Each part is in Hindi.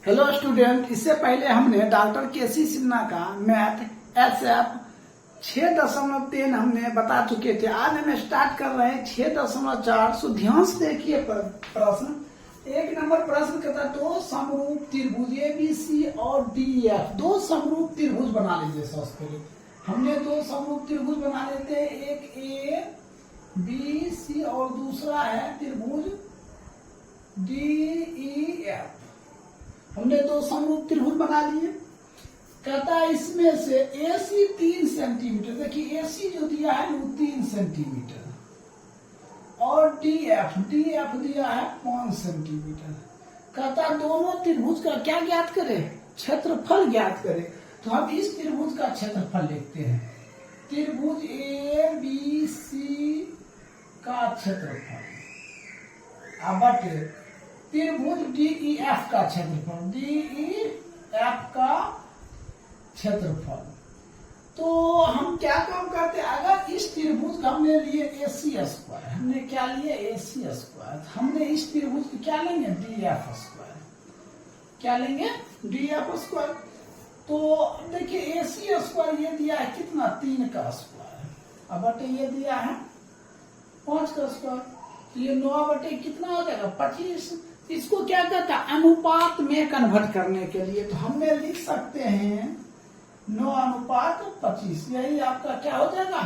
हेलो स्टूडेंट, इससे पहले हमने डॉक्टर केसी सिन्हा का मैथ SF 6.3 हमने बता चुके थे। आज हम स्टार्ट कर रहे हैं 6.4। सो ध्यान से देखिए प्रश्न। एक नंबर प्रश्न कहता है दो समरूप त्रिभुज ABC और DEF, दो समरूप त्रिभुज बना लीजिए। सबसे पहले हमने दो समरूप त्रिभुज बना लेते हैं, एक ABC और दूसरा है त्रिभुज DEF। हमने दो समरूप त्रिभुज बना लिए। कहता है इसमें से AC 3 सेंटीमीटर, देखिए AC जो दिया है वो 3 सेंटीमीटर और DF दिया है 5 सेंटीमीटर। कहता है दोनों त्रिभुज का क्या ज्ञात करें? क्षेत्रफल ज्ञात करें। तो हम इस त्रिभुज का क्षेत्रफल लिखते हैं, त्रिभुज ABC का क्षेत्रफल बटे त्रिभुज DEF का क्षेत्रफल, DEF का क्षेत्रफल। तो हम क्या काम करते हैं, अगर इस त्रिभुज का हमने लिए AC², हमने क्या लिए AC², हमने इस त्रिभुज को क्या लेंगे DF², क्या लेंगे DF²। तो देखिए AC² ये दिया है कितना 3 का स्क्वायर, अब बटे ये दिया है 5 का स्क्वायर, तो ये 9 बटे कितना हो जाएगा 25। इसको क्या कहता है अनुपात में कन्वर्ट करने के लिए, तो हमने लिख सकते हैं 9:25। यही आपका क्या हो जाएगा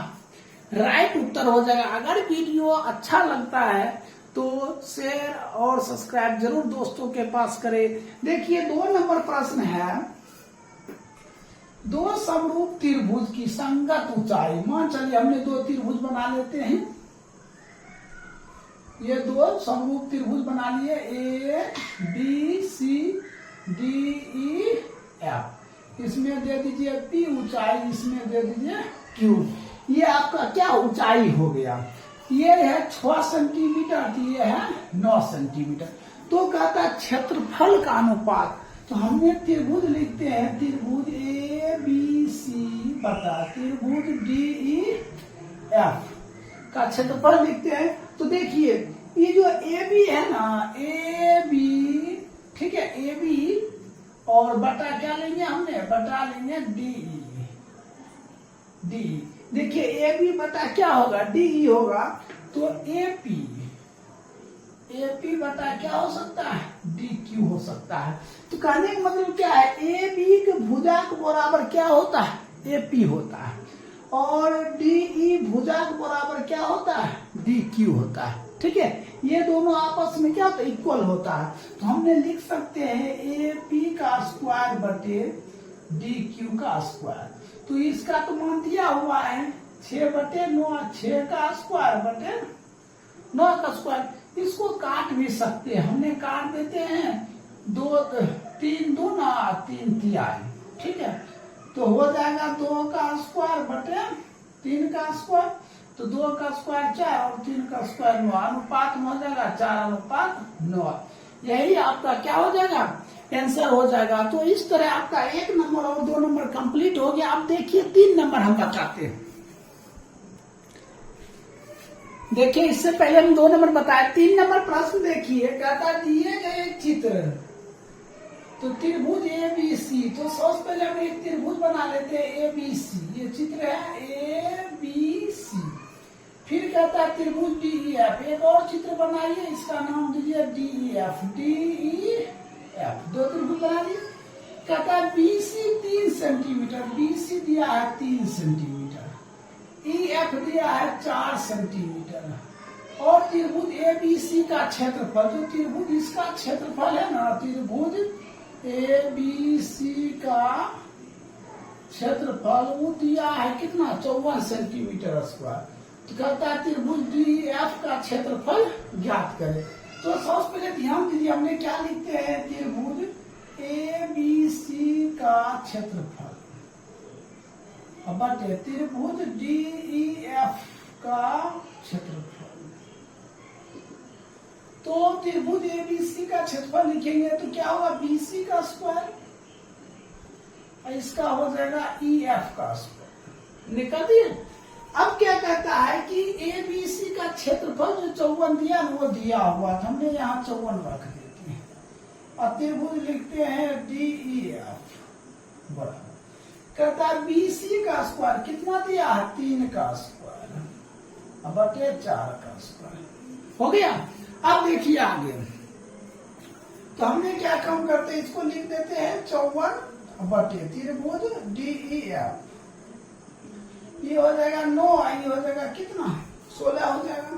राइट उत्तर हो जाएगा। अगर वीडियो अच्छा लगता है तो शेयर और सब्सक्राइब जरूर दोस्तों के पास करें। देखिए 2 नंबर प्रश्न है, दो समरूप त्रिभुज की संगत ऊंचाई। मान चलिए हमने दो त्रिभुज बना लेते हैं, ये दो समरूप त्रिभुज बना लिए ABCDEF। इसमें दे दीजिए P ऊंचाई, इसमें दे दीजिए Q। ये आपका क्या ऊंचाई हो गया, ये है 6 सेंटीमीटर, ये है 9 सेंटीमीटर। तो कहता है क्षेत्रफल का अनुपात, तो हमने त्रिभुज लिखते हैं त्रिभुज ABC बटा त्रिभुज DEF का क्षेत्रफल लिखते हैं। तो देखिए ये जो AB है ना, AB ठीक है, AB और बटा क्या लेंगे हमने, बटा लेंगे DE। देखिए AB बटा क्या होगा DE होगा, तो AP बटा क्या हो सकता है DQ हो सकता है। तो कहने का मतलब क्या है, AB के भुजा के बराबर क्या होता है AP होता है, और DE भुजा के बराबर क्या होता है DQ होता है। ठीक है, ये दोनों आपस में क्या होता है इक्वल होता है। तो हमने लिख सकते हैं AP का स्क्वायर बटे DQ का स्क्वायर। तो इसका तो मान दिया हुआ है 6/9, 6 का स्क्वायर बटे 9 का स्क्वायर। इसको काट भी सकते हैं, हमने काट देते हैं 3 दूना 3 तिहाई। ठीक है, तो हो जाएगा 2 का स्क्वायर बटे 3 का स्क्वायर, तो 2 का स्क्वायर 4 और 3 का स्क्वायर 9, अनुपात में हो जाएगा 4:9। यही आपका क्या हो जाएगा आंसर हो जाएगा। तो इस तरह आपका 1 नंबर और 2 नंबर कंप्लीट हो गया। अब देखिए 3 नंबर हम बताते हैं। देखिए इससे पहले हम 2 नंबर बताए, 3 नंबर प्रश्न देखिए। कहता दिए गए चित्र, तो त्रिभुज ABC, तो सबसे पहले हम एक त्रिभुज बना लेते हैं ABC। ये चित्र है ABC। फिर कहता है त्रिभुज DEF, एक और चित्र बनाइए, इसका नाम दीजिए DEF। दो त्रिभुज बना दिए। कहता है BC 3 सेंटीमीटर, BC दिया है 3 सेंटीमीटर, EF दिया है 4 सेंटीमीटर, और त्रिभुज ABC का क्षेत्रफल, जो त्रिभुज इसका क्षेत्रफल है ना, त्रिभुज ABC का क्षेत्रफल वो दिया है कितना 54 सेंटीमीटर स्क्वायर। तो कहता है त्रिभुज DEF का क्षेत्रफल ज्ञात करें। तो सबसे पहले ध्यान दीजिए, हमने क्या लिखते हैं त्रिभुज ABC का क्षेत्रफल बटे त्रिभुज DEF का क्षेत्रफल। तो त्रिभुज ABC का क्षेत्रफल लिखेंगे तो क्या होगा BC का स्क्वायर, इसका हो जाएगा EF का स्क्वायर। निकाल दिए। अब क्या कहता है कि ABC का क्षेत्रफल जो 54 दिया वो दिया हुआ था, हमने यहाँ 54 रख देते हैं। और त्रिभुज लिखते हैं DEF बराबर कहता है BC का स्क्वायर कितना दिया है 3 का स्क्वायर बटे 4 का स्क्वायर हो गया। अब देखिए आगे तो हमने क्या काम करते हैं इसको लिख देते हैं 54 बटे त्रिभुज DEF ये हो जाएगा 9 ये हो जाएगा कितना 16 हो जाएगा।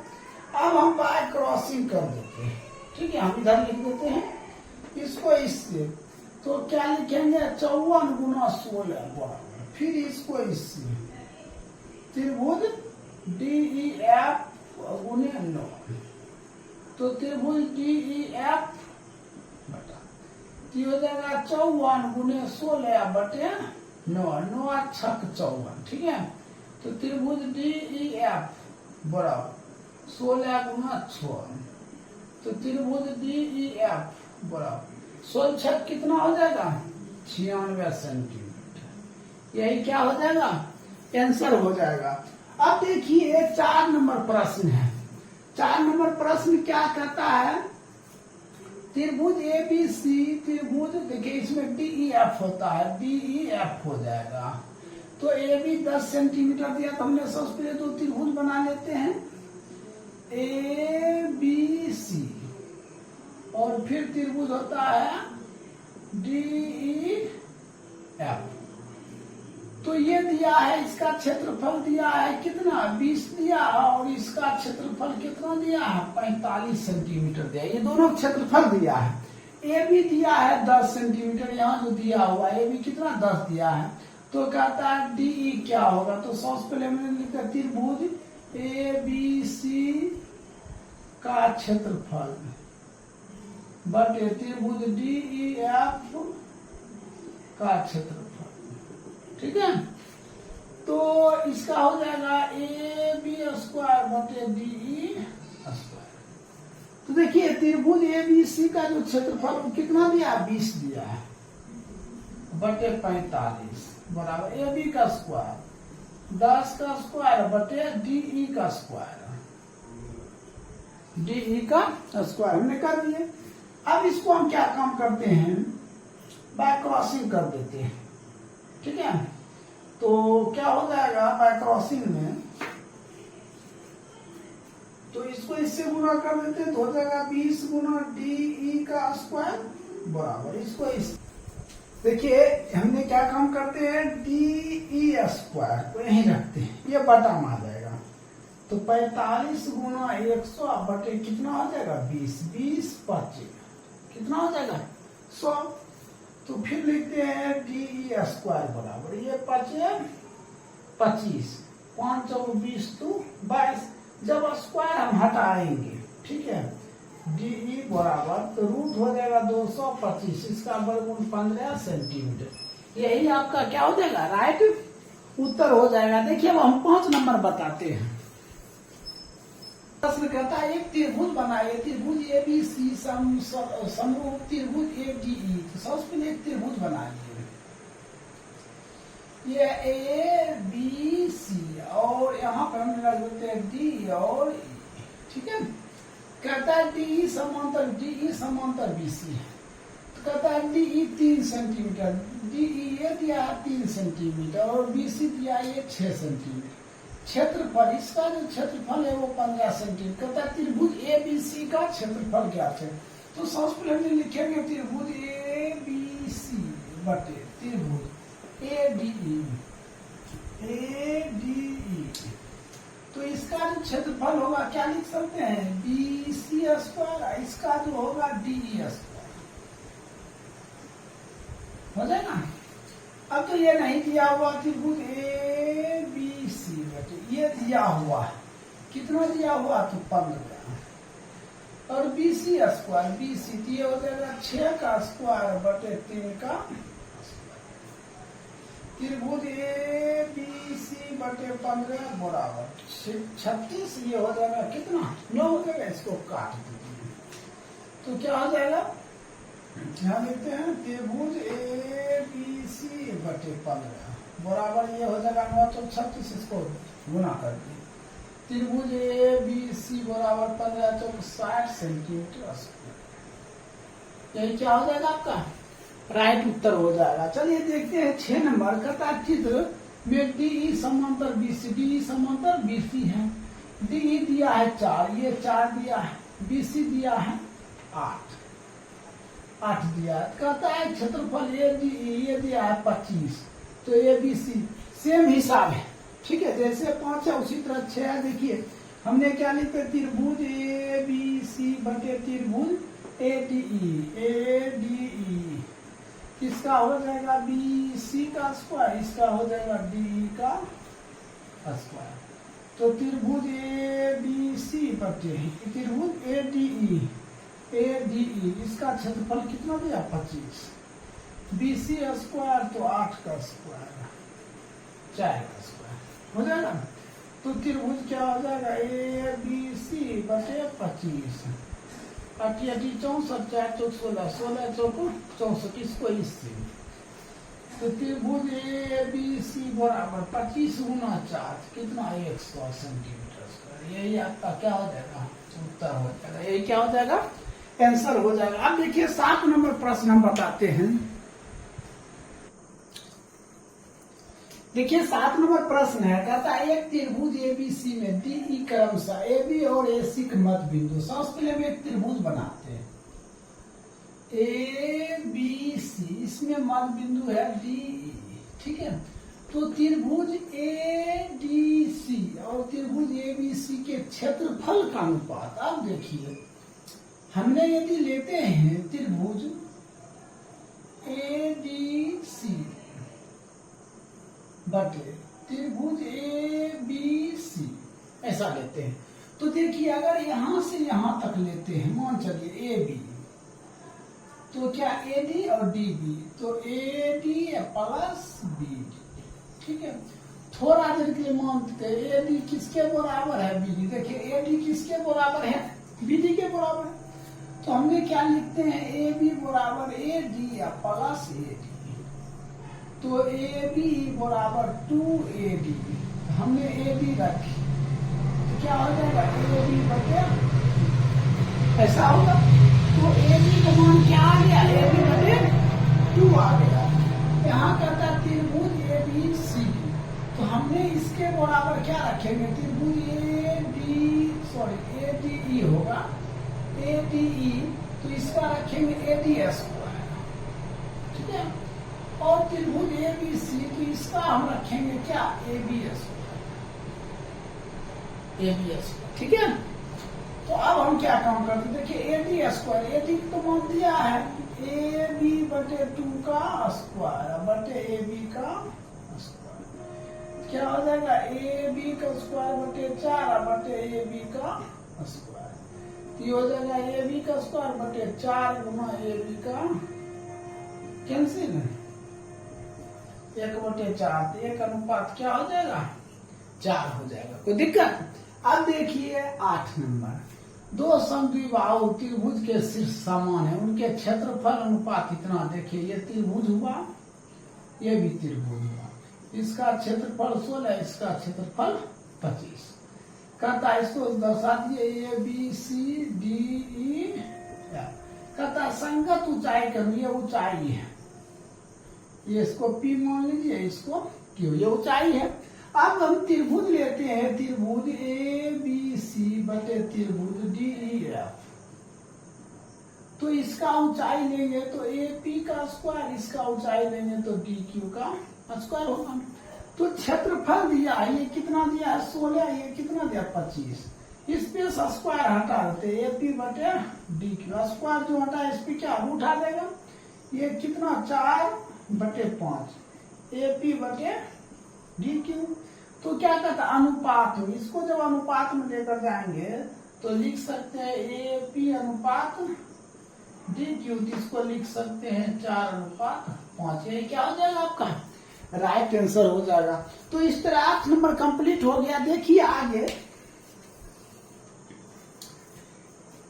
अब हम बाय क्रॉसिंग कर देते हैं ठीक है हम इधर लिख देते हैं इसको इससे तो क्या लिखेंगे 54 गुना 16 बराबर फिर इसको इससे त्रिभुज DEF गुने 9 तो त्रिभुज DEF बटा ये हो जाएगा 54 गुने 16 बटे 9 9 छक 54 ठीक है। तो त्रिभुज DEF बराबर 16 गुना 6 तो त्रिभुज DEF बराबर 16 छक कितना हो जाएगा 96 सेंटीमीटर यही क्या हो जाएगा आंसर हो जाएगा। अब देखिए 4 नंबर प्रश्न है 4 नंबर प्रश्न क्या कहता है त्रिभुज ABC त्रिभुज देखिए इसमें DEF होता है DEF हो जाएगा तो AB 10 सेंटीमीटर दिया तो हमने सबसे पहले 2 त्रिभुज बना लेते हैं ABC और फिर त्रिभुज होता है DEF तो ये दिया है इसका क्षेत्रफल दिया है कितना 20 दिया और इसका क्षेत्रफल कितना दिया है 45 सेंटीमीटर दिया ये दोनों क्षेत्रफल दिया है। ए बी दिया है 10 सेंटीमीटर यहाँ जो दिया हुआ ए बी कितना 10 दिया है तो कहता है DE क्या होगा तो सबसे पहले मैंने लिखा त्रिभुज ABC का क्षेत्रफल बटे त्रिभुज DEF का क्षेत्रफल ठीक है। तो इसका हो जाएगा AB स्क्वायर बटे DE स्क्वायर तो देखिए त्रिभुज ABC का जो क्षेत्रफल कितना दिया 20 दिया है बटे 45 बराबर AB का स्क्वायर 10 का स्क्वायर बटे DE का स्क्वायर DE का स्क्वायर हमने कर दिए। अब इसको हम क्या काम करते हैं बाय क्रॉसिंग कर देते हैं ठीक है। तो क्या हो जाएगा बाय क्रॉसिंग में तो इसको इससे गुना कर देते हैं तो हो जाएगा 20 गुना DE का स्क्वायर बराबर इसको इस देखिए हमने क्या काम करते हैं DE स्क्वायर को यहीं रखते हैं ये बटा में आ जाएगा तो 45 गुना 100 बटे कितना हो जाएगा 20 20 25 कितना हो जाएगा 100 तो फिर लिखते हैं DE स्क्वायर बराबर ये 25 5 और 20 तो 22 जब स्क्वायर हम हटाएंगे ठीक है DE बराबर तो रूट हो जाएगा 225 इसका वर्गमूल 15 सेंटीमीटर यही आपका क्या हो जाएगा राइट उत्तर हो जाएगा। देखिए अब हम 5 नंबर बताते हैं। प्रश्न कहता है एक त्रिभुज बनाइए त्रिभुज ABC समरूप त्रिभुज ADE तो सबसे पहले एक त्रिभुज बनाइए ये ABC और यहाँ पर हम लगा देते हैं D और E ठीक है। कहता है DE समांतर BC है तो कहता है DE 3 सेंटीमीटर DE ये दिया है 3 सेंटीमीटर और BC दिया है 6 सेंटीमीटर क्षेत्रफल इसका जो क्षेत्रफल है वो 15 सेंटीमीटर कहता है त्रिभुज ABC का क्षेत्रफल क्या है तो सबसे पहले हमने लिखेंगे त्रिभुज ABC बटे त्रिभुज ADE तो इसका जो क्षेत्रफल होगा क्या लिख सकते हैं BC स्क्वायर इसका जो होगा DE स्क्वायर हो जाएगा। अब तो ये नहीं दिया हुआ त्रिभुज ABC बटे ये दिया हुआ कितना दिया हुआ तो 15 और BC स्क्वायर BC दिए हो जाएगा 6 का स्क्वायर बटे 3 का त्रिभुज ABC बटे 15 बराबर 36 ये हो जाएगा कितना 9 हो जाएगा इसको काट दीजिए तो क्या हो जाएगा यहाँ लिखते हैं त्रिभुज ABC बटे 15 बराबर ये हो जाएगा 9 तो 36 इसको गुना कर दिए त्रिभुज ABC बराबर 15 तो 60 सेंटीमीटर स्क्वायर यही क्या हो जाएगा आपका राइट उत्तर हो जाएगा। चलिए देखते हैं 6 नंबर का चित्र में डी समांतर बीसी, डी समांतर बीसी है। डी दिया है 4, ये 4 दिया है, बीसी दिया है 8 दिया है। कहता है क्षेत्रफल ए डी ये दिया है 25, तो ए बी सी सेम हिसाब है, ठीक है। जैसे 5 है उसी तरह 6 है। देखिए हमने क्या लिखते, त्रिभुज ए बी सी बटे त्रिभुज ए डी ई किसका हो जाएगा बी सी का स्क्वायर, इसका हो जाएगा डी का स्क्वायर। तो त्रिभुज ए बी सी बटे त्रिभुज ए डी ई इसका क्षेत्रफल कितना दिया 25, बी सी स्क्वायर तो 8 का स्क्वायर 4 का स्क्वायर हो जाएगा। तो त्रिभुज क्या हो जाएगा ए बी सी बटे 25, 8 64 4 चौक 16 16 चौक 64 इसको इससे। तो त्रिभुज ए बी सी बराबर 25 गुना 4 कितना 100 सेंटीमीटर स्क्वायर। यही आपका क्या हो जाएगा उत्तर हो जाएगा, यही क्या हो जाएगा आंसर हो जाएगा। अब देखिए 7 नंबर प्रश्न हम बताते हैं। देखिए 7 नंबर प्रश्न है, कहता है एक त्रिभुज एबीसी में डी ई क्रमशः ए बी और ए सी के मध्य बिंदु। सबसे पहले हम एक त्रिभुज बनाते हैं ए बी सी, इसमें मध्य बिंदु है डी ई, ठीक है। तो त्रिभुज ए डी सी और त्रिभुज ए बी सी के क्षेत्रफल का अनुपात। अब देखिए हमने यदि लेते हैं त्रिभुज ए डी सी बटे त्रिभुज ए बी सी ऐसा लेते हैं, तो देखिए अगर यहां से यहां तक लेते हैं, मान चलिए ए बी, तो क्या ए डी और डी बी, तो a d plus b d, ठीक है। थोड़ा देर के लिए मानते हैं ए डी किसके बराबर है बी डी। देखिए ए डी किसके बराबर है बी डी के बराबर है, तो हमने क्या लिखते हैं ए बी बराबर ए डी या प्लस ए डी। तो ए बी बराबर 2AD, हमने ए बी रखी तो क्या हो जाएगा ए बी बटे ऐसा होगा। तो ए बी का मान क्या आ गया ए बी बटे 2 आ गया। यहाँ कहता है त्रिभुज ए बी सी, तो हमने इसके बराबर क्या रखेंगे त्रिभुज ए डी ई होगा ए डी ई, तो इसका रखेंगे ए डी स्क्वायर, ठीक है। और त्रिभुज ए बी सी, तो इसका हम रखेंगे क्या ए बी स्क्वायर, ठीक है। तो अब हम क्या काम करते हैं, देखिए A D square, A D तो मान दिया है ए बी बटे 2 का स्क्वायर बटे ए बी का स्क्वायर, क्या हो जाएगा ए बी का स्क्वायर बटे 4 बटे ए बी का स्क्वायर। ये हो जाएगा ए बी का स्क्वायर बटे 4 गुना ए बी का कैंसिल 1/4, एक अनुपात क्या हो जाएगा 4 हो जाएगा, कोई दिक्कत। अब देखिए 8 नंबर, दो समद्विबाहु त्रिभुज के शीर्ष समान है, उनके क्षेत्रफल अनुपात इतना। देखिए ये त्रिभुज हुआ, ये भी त्रिभुज हुआ, इसका क्षेत्रफल 16, इसका क्षेत्रफल 25। कहता इसको दर्शा दिए ए बी सी डी ई, कहता संगत ऊंचाई करो, ये ऊंचाई है, ये इसको P मान लीजिए, इसको Q, ये ऊंचाई है। अब हम त्रिभुज लेते हैं, त्रिभुज ए बी सी बटे त्रिभुज डी ई एफ, तो इसका ऊंचाई लेंगे तो ए पी का स्क्वायर, इसका ऊंचाई लेंगे तो डी क्यू का स्क्वायर होगा। तो क्षेत्रफल दिया है, ये कितना दिया है 16, ये कितना दिया 25, इस पे स्क्वायर हटा देते ए पी बटे डी क्यू, स्क्वायर जो हटा इस पे क्या उठा देगा, ये कितना 4/5 ए पी बटे डी क्यू। तो क्या कहता है अनुपात में, इसको जब अनुपात में लेकर जाएंगे तो लिख सकते हैं ए पी अनुपात डी क्यू, इसको लिख सकते हैं 4/5। ये क्या हो जाएगा आपका राइट आंसर हो जाएगा। तो इस तरह 8 नंबर कंप्लीट हो गया। देखिए आगे,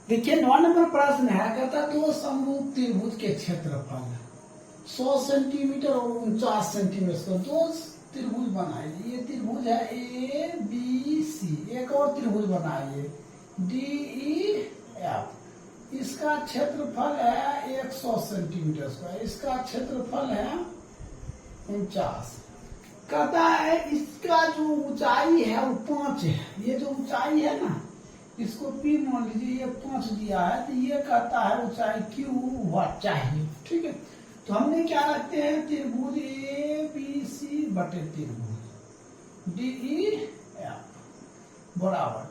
देखिए 9 नंबर प्रश्न है, कहता दो समरूप त्रिभुज के क्षेत्रफल 100 सेंटीमीटर और 49 सेंटीमीटर, दो त्रिभुज बनाइए। ये त्रिभुज है ए बी सी, एक और त्रिभुज बनाइए डी ई एफ, इसका क्षेत्रफल है 100 100 सेंटीमीटर स्क्वायर। इसका क्षेत्रफल है 49। कहता है इसका जो ऊंचाई है वो 5 है। ये जो ऊंचाई है ना, इसको P मान लीजिए, ये 5 दिया है, तो ये कहता है ऊंचाई Q हुआ चाहिए। ठीक है, तो हमने क्या रखते हैं, त्रिभुज ABC बटे त्रिभुज DEF बराबर,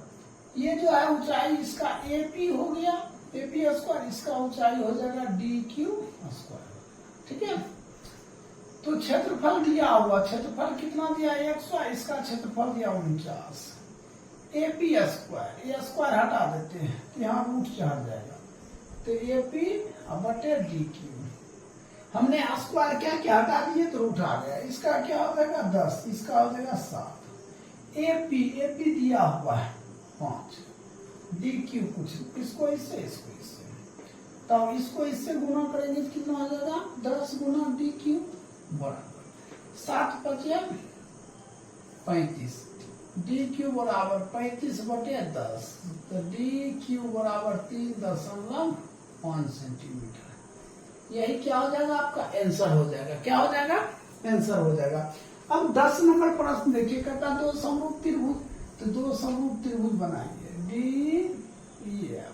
ये जो है ऊंचाई इसका AP हो गया, AP स्क्वायर, इसका ऊंचाई हो जाएगा DQ स्क्वायर। ठीक है, तो क्षेत्रफल दिया हुआ, क्षेत्रफल कितना दिया 100, इसका क्षेत्रफल दिया 49। AP स्क्वायर, ये स्क्वायर हटा देते हैं तो यहाँ रूट चढ़ जाएगा, तो AP बटे DQ। हमने स्क्वायर क्या क्या हटा दिए तो रूट आ गया। इसका क्या हो जाएगा 10, इसका हो जाएगा 7। AP दिया हुआ है 5, DQ कुछ, इसको इससे, इसको इससे, तो इसको इससे गुना करेंगे तो कितना हो जाएगा 10 गुना DQ बराबर 7 × 35, DQ बराबर 35 बटे 10, तो DQ बराबर 3.5 सेंटीमीटर। यही क्या हो जाएगा, आपका आंसर हो जाएगा। क्या हो जाएगा, आंसर हो जाएगा। अब 10 नंबर प्रश्न देखिए, कहता दो समरूप त्रिभुज, तो दो समरूप त्रिभुज बनाएंगे DEF,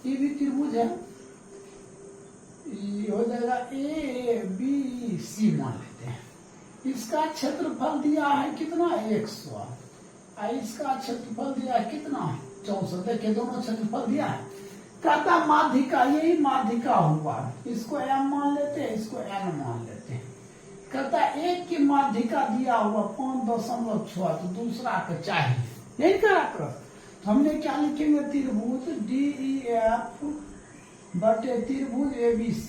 ये भी त्रिभुज है, ये हो जाएगा ABC मान लेते हैं। इसका क्षेत्रफल दिया है कितना 100, इसका क्षेत्रफल दिया है कितना 64। देखिए दोनों क्षेत्रफल दिया है। कहता माध्यिका, यही माध्यिका हुआ, इसको M मान लेते हैं, इसको N मान लेते हैं। कहता एक की माध्यिका दिया हुआ 5.6, तो दूसरा का चाहिए, यही करा कर। तो हमने क्या लिखेंगे, त्रिभुज DEF बटे त्रिभुज ABC।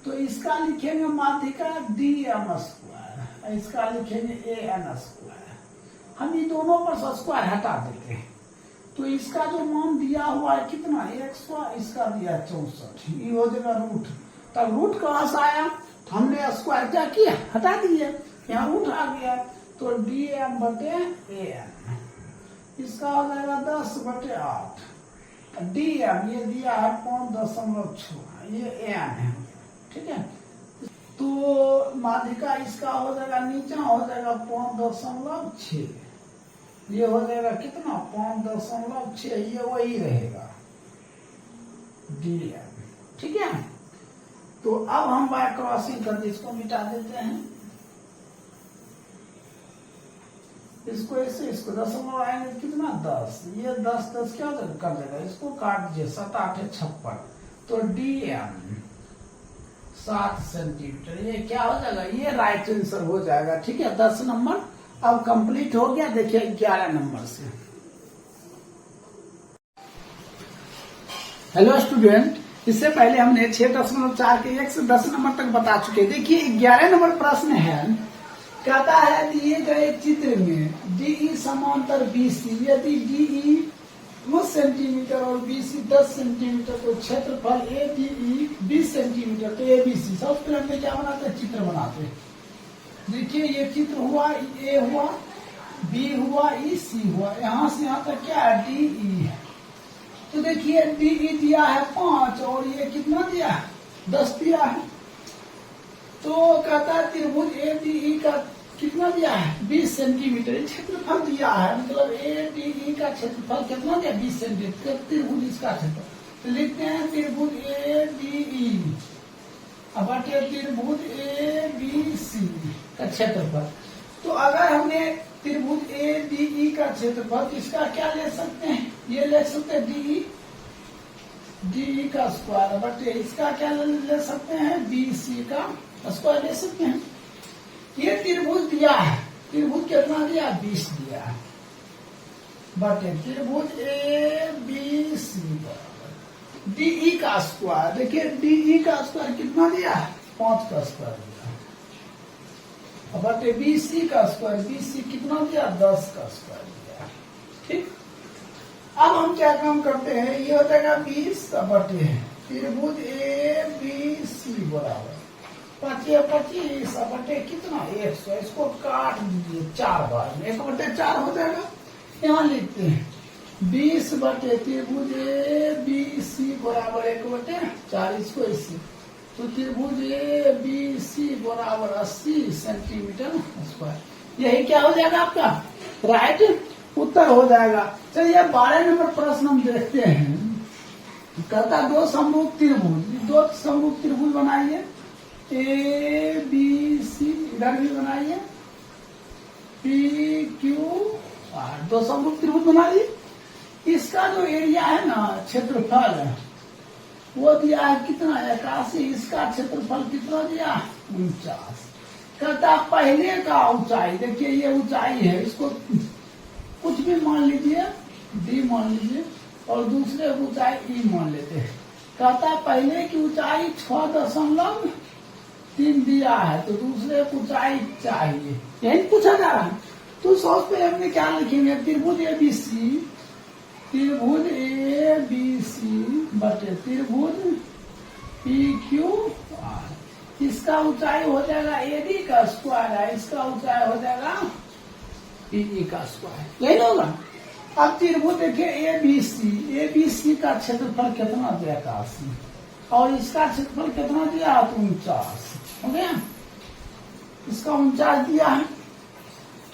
तो इसका लिखेंगे माध्यिका DM स्क्वायर, इसका लिखेंगे AN स्क्वायर। हम ये दोनों पर स्क्वायर हटा देते हैं, तो इसका जो मान दिया हुआ है कितना 100, इसका दिया 64, ये हो जाएगा रूट। तब रूट कहां से आया, तो हमने स्क्वायर क्या किया, हटा दिए, यहाँ रूट आ गया, तो DM बटे AN, इसका हो जाएगा 10 बटे 8। DM ये दिया है 5.6, ये AN है। ठीक है, तो माध्यिका इसका हो जाएगा, नीचा हो जाएगा 5.6, ये हो जाएगा कितना 5.6, ये वही रहेगा DM। ठीक है, तो अब हम बाय क्रॉसिंग करके इसको मिटा देते हैं, इसको ऐसे, इसको दशमलव आएंगे कितना 10, ये 10 क्या कर देगा, इसको काट दीजिए 7 8 56, तो DM 7 सेंटीमीटर, ये क्या हो जाएगा, ये राइट आंसर हो जाएगा। ठीक है, 10 नंबर अब कंप्लीट हो गया। देखिए 11 नंबर से, हेलो स्टूडेंट, इससे पहले हमने 6.4 के 1 से 10 नंबर तक बता चुके। देखिए 11 नंबर प्रश्न है, कहता है दिए गए चित्र में DE समांतर BC, यदि DE 9 सेंटीमीटर और BC 10 सेंटीमीटर, तो क्षेत्रफल ADE 20 सेंटीमीटर, तो ABC। सबसे पहले हमने क्या बनाते हैं, चित्र बनाते हैं। देखिए ये चित्र हुआ, A हुआ, B हुआ, C हुआ, यहाँ से यहाँ तक क्या है DE है। तो देखिए DE दिया है 5 और ये कितना दिया है 10 दिया है, तो कहता है त्रिभुज ADE का कितना दिया है 20 सेंटीमीटर क्षेत्रफल दिया है, मतलब ADE का क्षेत्रफल कितना दिया 20 सेंटीमीटर, त्रिभुज इसका क्षेत्रफल, तो लिखते हैं त्रिभुज ADE बटे त्रिभुज ABC का क्षेत्रफल। तो अगर हमने त्रिभुज ADE का क्षेत्रफल, इसका क्या ले सकते हैं, ये ले सकते हैं DE का स्क्वायर बटे इसका क्या ले सकते हैं BC का स्क्वायर ले सकते हैं। ये त्रिभुज दिया है, त्रिभुज कितना दिया 20 दिया है, बटे त्रिभुज ABC बराबर DE का स्क्वायर। देखिए DE का स्क्वायर कितना दिया है 5 का स्क्वायर दिया, बटे BC का स्क्वायर, BC कितना दिया 10 का स्क्वायर दिया। ठीक, अब हम क्या काम करते हैं, ये हो जाएगा 20 बटे त्रिभुज ABC बराबर 25 बटे कितना 100, इसको काट दीजिए 4 बार में, 1/4 हो जाएगा। यहाँ लिखते हैं 20 बटे त्रिभुज ए बी सी बराबर 1/4, इसको इससे, तो त्रिभुज ए बी सी बराबर 80 सेंटीमीटर स्क्वायर। यही क्या हो जाएगा आपका राइट उत्तर हो जाएगा। चलिए 12 नंबर प्रश्न हम देखते हैं। कहता दो समरूप त्रिभुज बनाइए, ए बी सी, इधर भी बनाइए, पी क्यू आर, दो समरूप त्रिभुज बना लिए। इसका जो एरिया है ना, क्षेत्रफल वो दिया है कितना, 81। इसका क्षेत्रफल कितना दिया, 49। कहता पहले का ऊंचाई, देखिए ये ऊंचाई है, इसको कुछ भी मान लीजिए, डी मान लीजिए, और दूसरे ऊंचाई ई मान लेते हैं। कहता पहले की ऊंचाई 6.3 दिया है, तो दूसरे ऊंचाई चाहिए, यही पूछा जा रहा है। तो सबसे पहले हमने क्या लिखेंगे, त्रिभुज ए बी सी बटे त्रिभुज पी क्यू आर। इसका ऊंचाई हो जाएगा एडी का स्क्वायर है, इसका ऊंचाई हो जाएगा पीई का स्क्वायर, यही होगा। अब त्रिभुज देखिए ए बी सी का क्षेत्रफल कितना दिया, 81, और इसका क्षेत्रफल कितना दिया, 49, हो गया। इसका 49 दिया है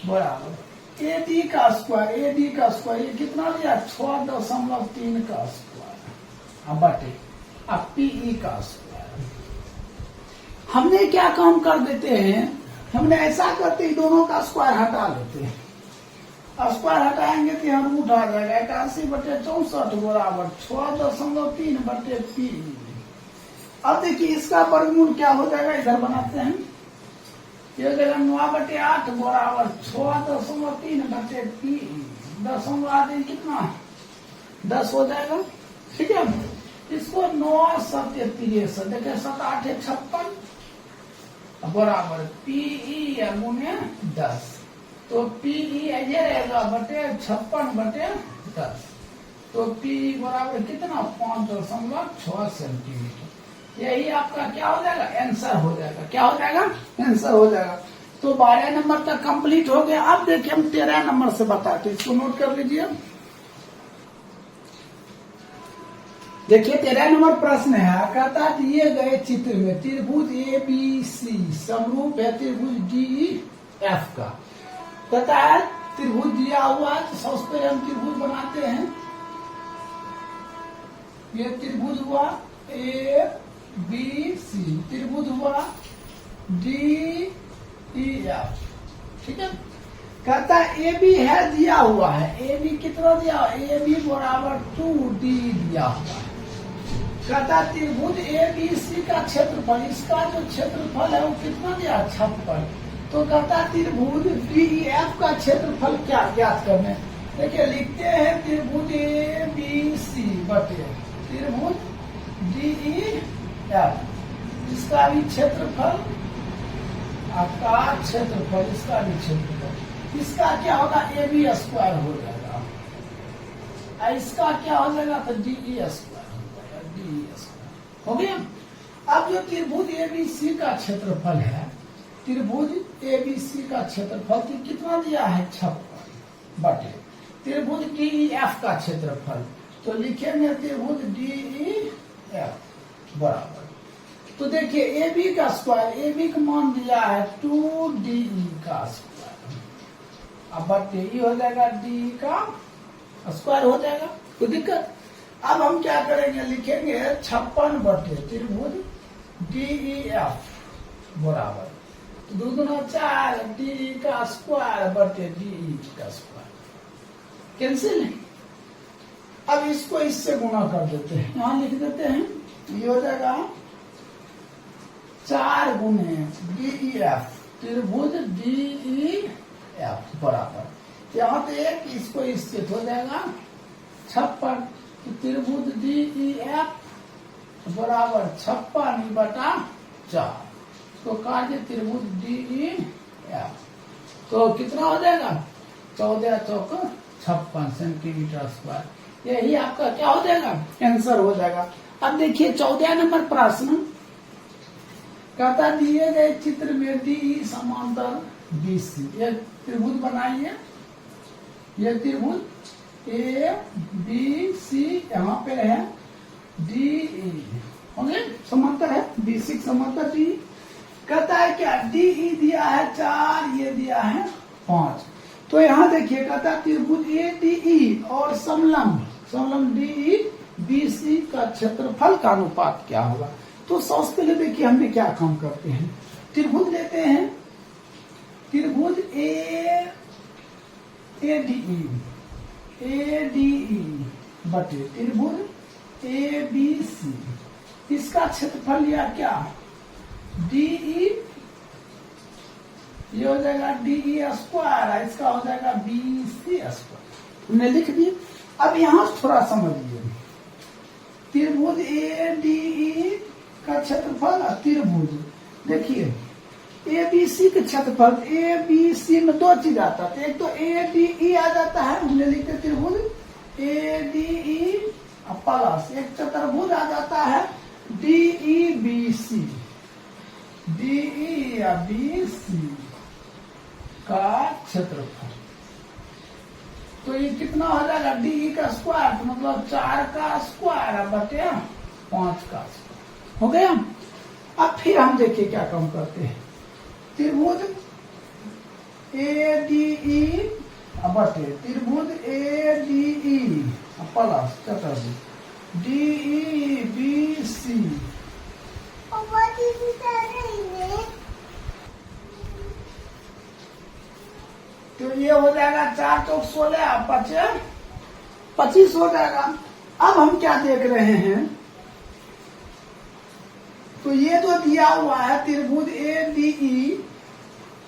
बराबर एडी का स्क्वायर, ये कितना दिया, 6.3 का स्क्वायर, अब बटे अब पीई का स्क्वायर। हमने क्या काम कर देते हैं, हमने ऐसा करते ही दोनों का स्क्वायर हटा लेते हैं। स्क्वायर हटाएंगे तो यहाँ रूट आ जाएगा, 81/64 बराबर 6.3 बटे पीई। अब देखिए इसका वर्गमूल क्या हो जाएगा, इधर बनाते हैं, ये जगह 9/8 बराबर 6.3 बटे पीई। 10 आदि कितना 10 हो जाएगा, ठीक है। इसको 9 7 63, देखिए 7 8 56 बराबर पीई गुने 10, तो पीई ये रहेगा बटे 56 बटे 10, तो पीई बराबर कितना 5.6 सेंटीमीटर। यही आपका क्या हो जाएगा, आंसर हो जाएगा। क्या हो जाएगा, आंसर हो जाएगा। तो 12 नंबर तक कंप्लीट हो गया। अब देखिए हम 13 नंबर से बताते, इसको नोट कर लीजिए। देखिए 13 नंबर प्रश्न है, कहता दिए गए चित्र में त्रिभुज ए बी सी समरूप है त्रिभुज डी एफ का। कहता है त्रिभुज दिया हुआ है, तो सबसे पहले हम त्रिभुज बनाते हैं। ये त्रिभुज हुआ ए बी सी, त्रिभुज हुआ डी ई एफ, ठीक है। कहता है ए बी है दिया हुआ है, ए बी कितना दिया, ए बी बराबर 2D दिया हुआ है। कहता त्रिभुज ए बी सी का क्षेत्रफल, इसका जो क्षेत्रफल है वो कितना दिया, 56। तो कहता त्रिभुज डी ई एफ का क्षेत्रफल क्या ज्ञात करने। देखिए लिखते हैं त्रिभुज ए बी सी बटे त्रिभुज डी ई एफ, इसका भी क्षेत्रफल, आपका क्षेत्रफल, इसका भी क्षेत्रफल। इसका क्या होगा, ए बी स्क्वायर हो जाएगा, इसका क्या हो जाएगा, तो डी ई स्क्वायर हो जाएगा, डी ई स्क्वायर हो गया। अब जो त्रिभुज ए बी सी का क्षेत्रफल है, त्रिभुज ए बी सी का क्षेत्रफल कितना दिया है, 56 बटे त्रिभुज डी ई एफ का क्षेत्रफल, तो लिखेंगे त्रिभुज डी ई एफ बराबर, तो देखिए ए बी का स्क्वायर, ए बी का मान दिया है 2DE का स्क्वायर, अब बटे ई हो जाएगा डी का स्क्वायर हो जाएगा, कोई दिक्कत। अब हम क्या करेंगे, लिखेंगे 56 बटे त्रिभुज DEF बराबर 2 दूना 4 DE का स्क्वायर बटे DE का स्क्वायर, कैंसिल। अब इसको इससे गुणा कर देते हैं, यहां लिख देते हैं, ये हो जाएगा 4 गुने DEF त्रिभुज DEF बराबर, यहाँ पे एक इसको इससे हो जाएगा 56, तो त्रिभुज DEF बराबर 56 बटा 4, तो कार्य त्रिभुज DEF, तो कितना हो जाएगा 14 चौक 56 सेंटीमीटर स्क्वायर। यही आपका क्या हो जाएगा, आंसर हो जाएगा। अब देखिए 14 नंबर प्रश्न, कहता दिए गए चित्र में DE समांतर BC, ये त्रिभुज बनाइए, ये त्रिभुज ए बी सी, यहाँ पे है डी ई, होंगे समांतर है, B6 समांतर डी। कहता है क्या, डी ई दिया है 4, ये दिया है 5। तो यहाँ देखिए कहता है त्रिभुज ए डी ई और समलंब डी ई बी सी का क्षेत्रफल का अनुपात क्या होगा। तो सबसे पहले देखिए हमने क्या काम करते हैं, त्रिभुज लेते हैं, त्रिभुज ए डी ई बटे त्रिभुज ए बी सी, इसका क्षेत्रफल लिया क्या, डी ई, ये हो जाएगा डी ई स्क्वायर, इसका हो जाएगा बी सी स्क्वायर, हमने लिख दिया। अब यहां थोड़ा समझिए, त्रिभुज ए डी ई का क्षेत्रफल, त्रिभुज देखिए ए बी सी के क्षेत्रफल, ए बी सी में दो चीज आता है, एक तो ए डी ई आ जाता है, हमने लिखते त्रिभुज ए डी ई प्लस एक चतुर्भुज आ जाता है d e b c, d e या बी सी का क्षेत्रफल। तो ये कितना हो जाएगा, डी ई का स्क्वायर, तो मतलब 4 का स्क्वायर बटे 5 का स्क्वायर, हो गया। अब फिर हम देखिए क्या काम करते हैं, त्रिभुज ए डी ई बटे त्रिभुज ए डी ई प्लस चतुर्भुज डी ई बी सी, तो ये हो जाएगा 4 चौक 16, 25 हो जाएगा। अब हम क्या देख रहे हैं, तो ये जो दिया हुआ है त्रिभुज ए डी ई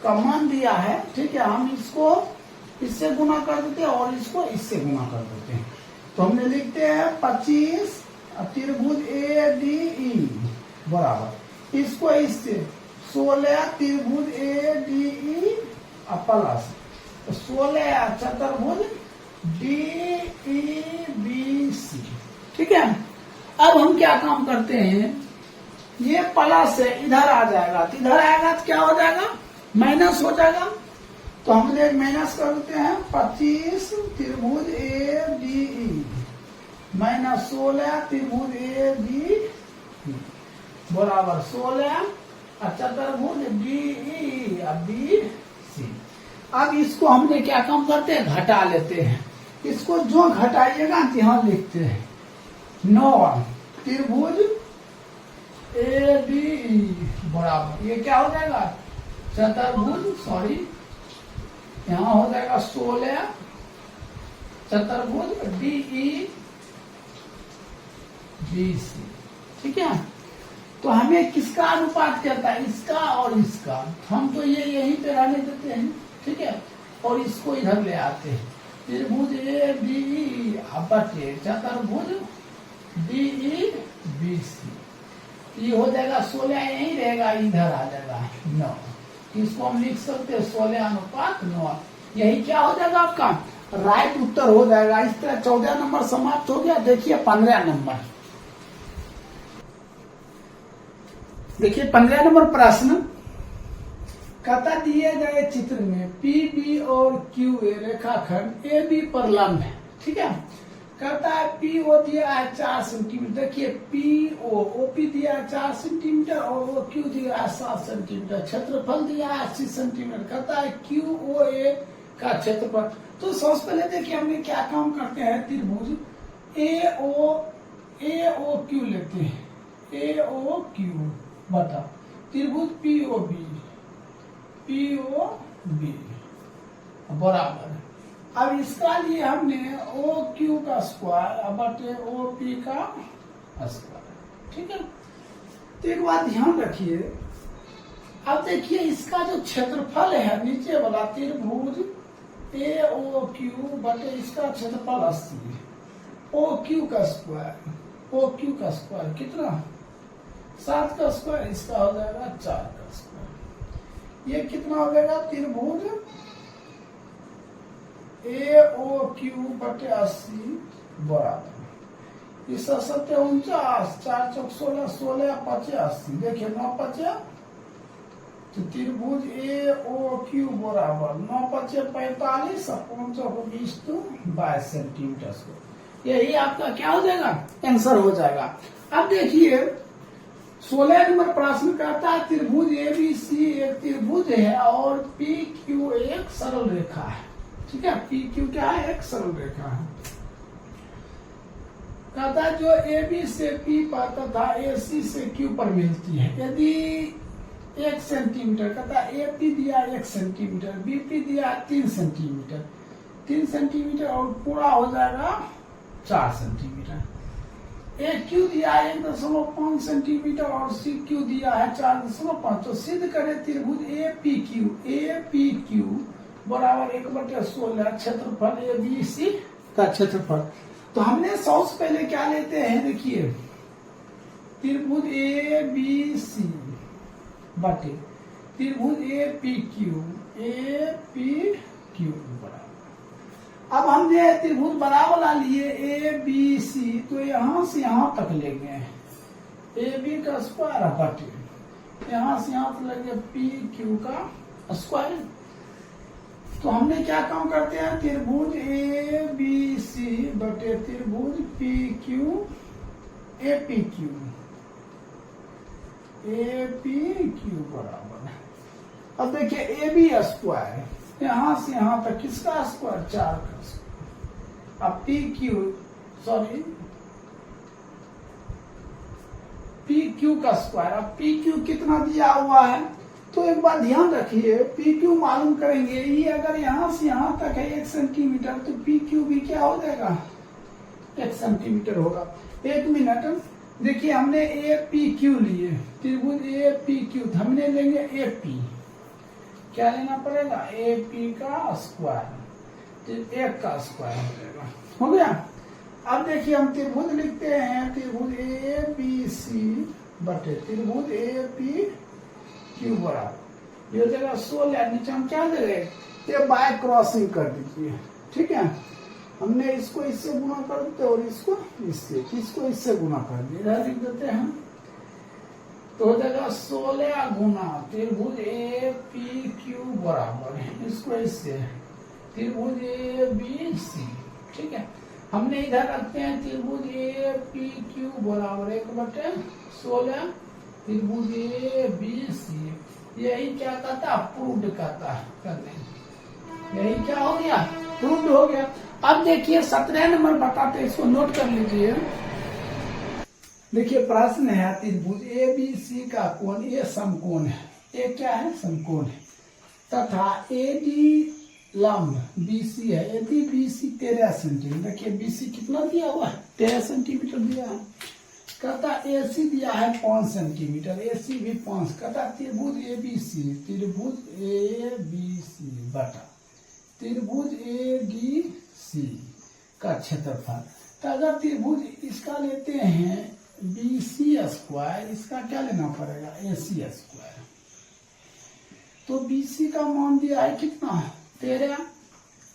का मान दिया है, ठीक है, हम इसको इससे गुना कर देते हैं और इसको इससे गुना कर देते हैं। तो हमने लिखते हैं 25 त्रिभुज ए डी ई बराबर, इसको इससे 16 त्रिभुज ए डी ई प्लस 16 चतुर्भुज डी ई बी सी, ठीक है। अब हम क्या काम करते हैं, ये प्लस से इधर आ जाएगा, तो इधर आएगा तो क्या हो जाएगा, माइनस हो जाएगा। तो हम लोग माइनस कर देते हैं 25 त्रिभुज ए डी ई माइनस 16 त्रिभुज ए डी बराबर 16 चतुर्भुज डी ई बी सी। अब इसको हमने क्या काम करते हैं, घटा लेते हैं, इसको जो घटाइएगा यहाँ लिखते हैं 9 त्रिभुज ए डी ई बराबर, ये क्या हो जाएगा, चतुर्भुज, सॉरी यहाँ हो जाएगा 16 चतुर्भुज डी ई बी सी, ठीक है। तो हमें किसका अनुपात कहता है, इसका और इसका, हम तो ये यहीं पे रहने देते हैं, ठीक है, और इसको इधर ले आते हैं, त्रिभुज ए डी ई बटे चतुर्भुज डी ई बी सी, ये हो जाएगा 16 यहीं रहेगा, इधर आ जाएगा 9, इसको हम लिख सकते हैं 16 अनुपात 9, यही क्या हो जाएगा आपका राइट उत्तर हो जाएगा। इस तरह 14 नंबर समाप्त हो गया। देखिए 15 नंबर, देखिए 15 नंबर प्रश्न, कहता दिए गए चित्र में पी बी और क्यू ए रेखाखंड ए बी पर लंब है, ठीक है। कहता है पी ओ दिया है 4 सेंटीमीटर, देखिए पी ओ पी दिया है 4 सेंटीमीटर और ओ क्यू दिया है 7 सेंटीमीटर, क्षेत्रफल दिया है 80 सेंटीमीटर। कहता है क्यू ओ ए का क्षेत्रफल। तो सबसे पहले देखिए हमने क्या काम करते हैं, त्रिभुज ए ओ क्यू लेते हैं, ए ओ क्यू बता त्रिभुज पी ओ बी बराबर। अब इसका लिए हमने ओ क्यू का स्क्वायर बटे ओ पी का स्क्वायर, ठीक है। तो एक बात ध्यान रखिए, अब देखिए इसका जो क्षेत्रफल है नीचे वाला त्रिभुज ए ओ क्यू बटे इसका क्षेत्रफल 80 है, ओ क्यू का स्क्वायर कितना 7 का स्क्वायर, इसका हो जाएगा 4 का स्क्वायर। ये कितना हो जाएगा, त्रिभुज ए ओ क्यू बटे 80 बराबर इस 49 4 चौक 16 16 5 80, देखिए 9 5 तो त्रिभुज ए ओ क्यू बराबर 9 × 45 और 520 तो 22 सेंटीमीटर स्क्वायर। यही आपका क्या हो जाएगा, आंसर हो जाएगा। अब देखिए 16 नंबर प्रश्न कहता है त्रिभुज ए बी सी एक त्रिभुज है और पी क्यू एक सरल रेखा है। ठीक है, पी क्यू क्या है, एक सरल रेखा है। कहता है जो ए बी से पी पर तथा ए सी से क्यू पर मिलती है यदि 1 सेंटीमीटर, कहता है ए पी दिया 1 सेंटीमीटर, बी पी दिया 3 सेंटीमीटर, 3 सेंटीमीटर और पूरा हो जाएगा 4 सेंटीमीटर। ए क्यू दिया है 1.5 सेंटीमीटर और सी क्यू दिया है 4.5। तो सिद्ध करें त्रिभुज ए पी क्यू बराबर 1/16 क्षेत्रफल ए बी सी का क्षेत्रफल। तो हमने सबसे पहले क्या लेते हैं, देखिए त्रिभुज ए बी सी बटे त्रिभुज ए पी क्यू बराबर। अब हमने त्रिभुज बराबर लिए ए बी सी, तो यहां से यहां तक लेंगे ए बी का स्क्वायर बटे यहां से यहां तक लेंगे पी क्यू का स्क्वायर। तो हमने क्या काम करते हैं, त्रिभुज ए बी सी बटे त्रिभुज P Q A P Q बराबर। अब देखिए ए बी स्क्वायर यहां से यहां तक किसका स्क्वायर, 4 का स्क्वायर। अब पी क्यू का स्क्वायर। अब पी क्यू कितना दिया हुआ है, तो एक बात ध्यान रखिए पी क्यू मालूम करेंगे, ये अगर यहां से यहां तक है 1 सेंटीमीटर तो पी क्यू भी क्या हो जाएगा, 1 सेंटीमीटर होगा। 1 मिनट, देखिए हमने ए पी क्यू लिए, त्रिभुज ए पी क्यू, हमने लेंगे ए पी, क्या लेना पड़ेगा, ए पी का स्क्वायर, 1 का स्क्वायर हो गया। अब देखिए हम त्रिभुज लिखते हैं, त्रिभुज ए बी सी बटे त्रिभुज ए पी क्यू बराबर ये जगह 16, नीचे हम क्या दे रहे, ये बाय क्रॉसिंग कर दीजिए। ठीक है, हमने इसको इससे गुना कर देते और इसको इससे गुना कर दिए, इधर लिख देते हैं। तो हो जाएगा 16 गुना त्रिभुज ए पी क्यू बराबर है इसको इससे त्रिभुज ए बी सी। ठीक है, हमने इधर रखते हैं त्रिभुज ए पी क्यू बराबर 1/16 त्रिभुज ए बी सी। यही क्या कहता, प्रूव्ड कहता करने, यही क्या हो गया, प्रूव्ड हो गया। अब देखिए 17 नंबर बताते हैं, इसको नोट कर लीजिए। देखिए प्रश्न है त्रिभुज ए बी सी का कोण ए समकोण है, ए क्या है, समकोण है, तथा ए डी लंब बीसी है यदि बीसी 13 सेंटीमीटर। देखिए बीसी कितना दिया हुआ है, 13 सेंटीमीटर दिया है। कहता एसी दिया है 5 सेंटीमीटर, एसी भी 5। कहता त्रिभुज ए बी सी, त्रिभुज ए बी सी बटा त्रिभुज ए डी सी का क्षेत्रफल। तो अगर त्रिभुज इसका लेते हैं बी सी स्क्वायर, इसका क्या लेना पड़ेगा, ए सी स्क्वायर। तो बी सी का मान दिया है कितना, 13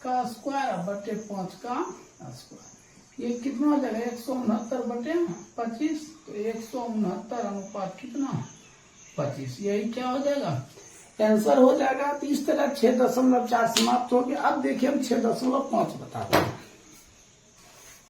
का स्क्वायर बटे 5 का स्क्वायर। ये कितना हो जाएगा, 169 बटे 25। तो 169 अनुपात कितना, 25। यही क्या हो जाएगा, आंसर हो जाएगा। तो इस तरह 6.4 समाप्त हो गया। अब देखिए हम 6.5 बताते हैं।